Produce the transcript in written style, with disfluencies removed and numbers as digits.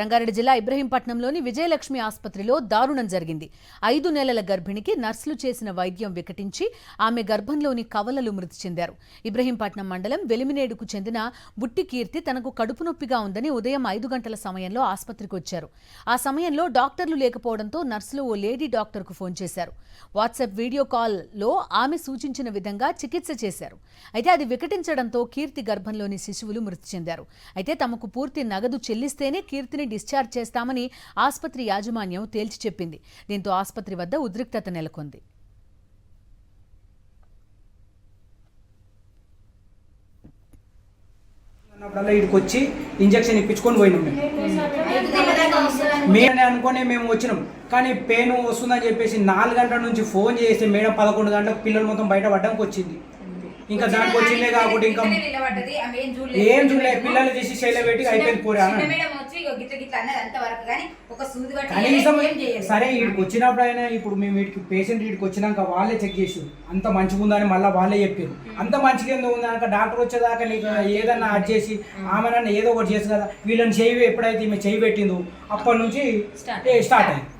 రంగారెడ్డి జిల్లా ఇబ్రహీంపట్నంలోని విజయలక్ష్మి ఆసుపత్రిలో దారుణం జరిగింది. 5 నెలల గర్భిణికి నర్సులు చేసిన వైద్యం వికటించి ఆమె గర్భంలోని కవలలు మృతి చెందారు. ఇబ్రహీంపట్నం మండలం వెలిమినేడుకు చెందిన బుట్టి కీర్తి తనకు కడుపు నొప్పిగా ఉందని ఉదయం 5 గంటల సమయంలో ఆసుపత్రికి వచ్చారు. ఆ సమయంలో డాక్టర్లు లేకపోవడంతో నర్సులు ఓ లేడీ డాక్టర్కు ఫోన్ చేశారు. వాట్సాప్ వీడియో కాల్లో ఆమె సూచించిన విధంగా చికిత్స చేశారు. అయితే అది వికటించడంతో కీర్తి గర్భంలోని శిశువులు మృతి చెందారు. అయితే తమకు పూర్తి నగదు చెల్లిస్తేనే కీర్తిని డిశ్చార్జ్ చేస్తామని ఆసుపత్రి యాజమాన్యం తేల్చి చెప్పింది. దీంతో ఆసుపత్రి వద్ద ఉద్రిక్తత నెలకొంది. వచ్చి ఇంజక్షన్ ఇప్పించుకొని పోయినాం. మేమే అనుకునే మేము వచ్చినాం, కానీ పెయిన్ వస్తుందని చెప్పేసి 4 గంటల నుంచి ఫోన్ చేసి మేడం 11 గంటలకు పిల్లలు మొత్తం బయట పడ్డానికి వచ్చింది. ఇంకా దానికి వచ్చిందే కాకుండా ఇంకా ఏం చూడలేదు, పిల్లలు చేసి శైలి పెట్టి అయిపోయింది పోరా. కనీసం సరే వీడికి వచ్చినప్పుడు అయినా ఇప్పుడు మేము వీడికి పేషెంట్ వీడికి వచ్చినాక వాళ్ళే చెక్ చేసారు, అంత మంచిగా ఉందని మళ్ళీ వాళ్ళే చెప్పారు. అంత మంచిగా ఉందనక డాక్టర్ వచ్చేదాకా నీకు ఏదన్నా అది చేసి ఆమె ఏదో ఒకటి చేసి కదా వీళ్ళని చేయి ఎప్పుడైతే ఈమె చేయి పెట్టిందో అప్పటి నుంచి స్టార్ట్ అయింది.